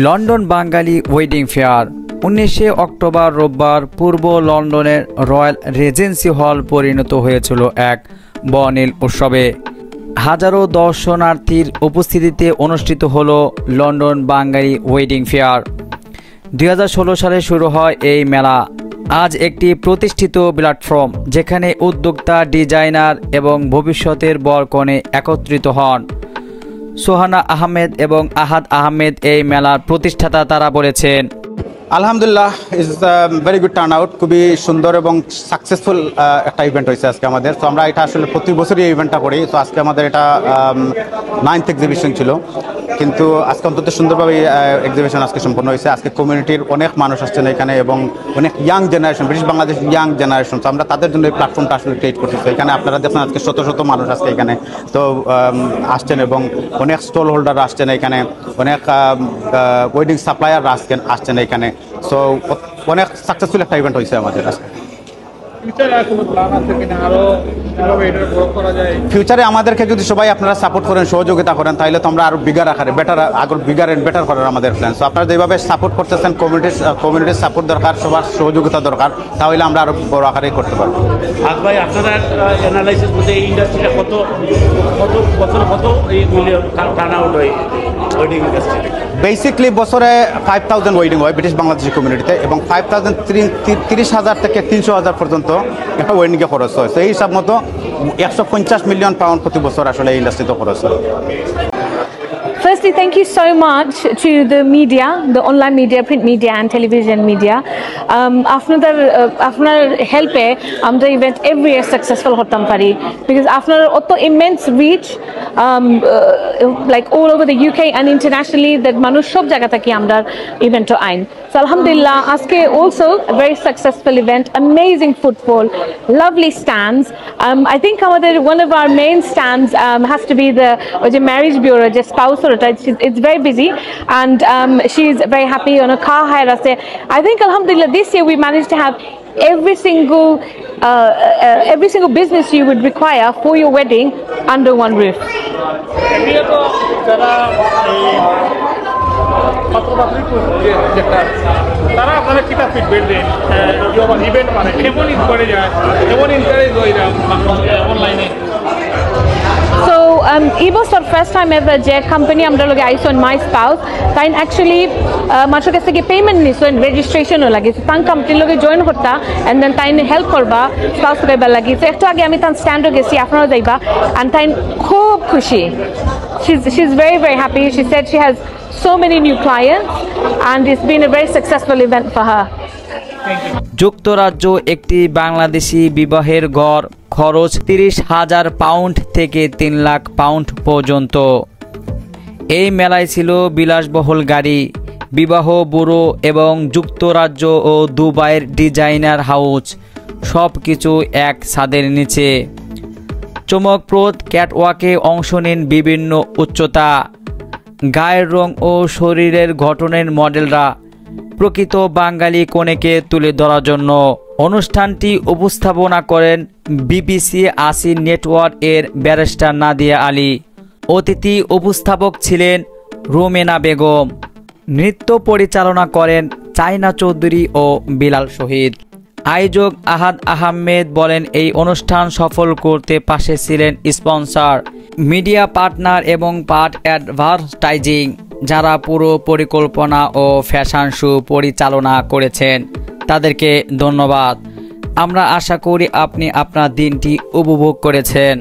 London বাঙালি wedding fair 19 October রোববার পূর্ব লন্ডনের royal regency হল পরিণত হয়েছিল এক বর্ণিল উৎসবে। হাজারো দর্শনার্থীর উপস্থিতিতে অনুষ্ঠিত হলো লন্ডন বাঙালি ওয়েডিং ফেয়ার। 2016 সালে শুরু হয় এই মেলা। আজ একটি প্রতিষ্ঠিত প্ল্যাটফর্ম যেখানে উদ্যোক্তা, ডিজাইনার এবং ভবিষ্যতের বর-কনে একত্রিত হন। সোহানা আহমেদ এবং আহাদ আহমেদ এই মেলার প্রতিষ্ঠাতা। তারা বলেছেন, আলহামদুলিল্লাহ, is very good turn out. খুবই সুন্দর এবং সাকসেসফুল একটা ইভেন্ট হয়েছে আজকে আমাদের। তো আমরা এটা আসলে প্রতি বছরই এই ইভেন্টটা করি। তো আজকে আমাদের এটা 9th এক্সিবিশন ছিল, কিন্তু আজকে অন্তত সুন্দরভাবে এক্সিবিশন আজকে সম্পন্ন হয়েছে। আজকে কমিউনিটির অনেক মানুষ আসছেন এখানে এবং অনেক young generation, British Bangladesh young generation. তো আমরা তাদের জন্য এই প্ল্যাটফর্মটা আসলে ক্রিয়েট করতেছি। এখানে আপনারা দেখেন আজকে শত শত মানুষ আজকে এখানে তো আসছেন এবং অনেক স্টল হোল্ডার আসছেন এখানে, অনেক ওয়েডিং সাপ্লায়ার আসছেন এখানে। সো অনেক সাকসেসফুল একটা ইভেন্ট হয়েছে আমাদের আজকে। ফিউচারে আমাদেরকে যদি সবাই আপনারা সাপোর্ট করেন, সহযোগিতা করেন, তাহলে তো আমরা আরো বিগার আকারে বিগার এন্ড বেটার করার আমাদের প্ল্যান। সো আপনারা যেভাবে সাপোর্ট করতেছেন, কমিউনিটির সাপোর্ট দরকার, সবার সহযোগিতা দরকার, তাহলে আমরা আরো বড় আকারে করতে পারবো। আজ ভাই, আপনারা অ্যানালাইসিস মধ্যে এই ইন্ডাস্ট্রিটা কত এই টার্ন আউট হয় ওয়েডিং ইন্ডাস্ট্রিতে? বেসিকলি বছরে 5000 ওয়েডিং হয় ব্রিটিশ বাংলাদেশি কমিউনিটিতে, এবং 30,000 থেকে 300,000 পর্যন্ত একটা ওয়েডিংয়ে খরচ হয়। সেই হিসাব মতো 150 মিলিয়ন পাউন্ড প্রতি বছর আসলে এই ইন্ডাস্ট্রিতে খরচ হয়। Firstly, thank you so much to the media, the online media, print media and television media. After help the event every year successful hotam pari, because after otto immense reach like all over the UK and internationally, that manush sob jagah theki amra event to ain. So alhamdulillah, aske also a very successful event, amazing footfall, lovely stands. I think one of our main stands has to be the marriage bureau, just spouse. It's very busy, and she's very happy on a car hire. I think alhamdulillah this year we managed to have every single business you would require for your wedding under one roof. তারা আপনারা কিটা feedback দেন event মানে কেমন করে যায়, কেমন encourage হয় অনলাইনে? So it was for first time ever je company amra loge aiso on my spouse tain actually macho kache ke payment niso and registration o lage tan company loge join horta and then tain help korba spouse ke ba lagi so ekটু আগে আমি tan stand o gesi আপনারা যাইবা and tain খুব খুশি. She's very very happy. She said she has so many new clients and it's been a very successful event for her. যুক্তরাজ্য একটি বাংলাদেশি বিবাহের গড় খরচ 30,000 পাউন্ড থেকে 3 লাখ পাউন্ড পর্যন্ত। এই মেলায় ছিল বিলাসবহুল গাড়ি, বিবাহ ব্যুরো এবং যুক্তরাজ্য ও দুবাইয়ের ডিজাইনার হাউস, সব কিছু এক ছাদের নিচে। চমকপ্রদ ক্যাটওয়াকে অংশ নিন বিভিন্ন উচ্চতা, গায়ের রং ও শরীরের গঠনের মডেলরা প্রকৃত বাঙালি কনেকে তুলে ধরার জন্য। অনুষ্ঠানটি উপস্থাপনা করেন BBC 80 নেটওয়ার্ক এর ব্যারিস্টার নাদিয়া আলী। অতিথি উপস্থাপক ছিলেন রুমেনা বেগম। নৃত্য পরিচালনা করেন চায়না চৌধুরী ও বিলাল শহীদ। আয়োজক আহাদ আহমেদ বলেন, এই অনুষ্ঠান সফল করতে পাশে ছিলেন স্পন্সর, মিডিয়া পার্টনার এবং পার্ট অ্যাডভার্টাইজিং, যারা পুরো পরিকল্পনা ও ফ্যাশন শো পরিচালনা করেছেন। তাদেরকে ধন্যবাদ। আমরা আশা করি আপনি আপনার দিনটি উপভোগ করেছেন।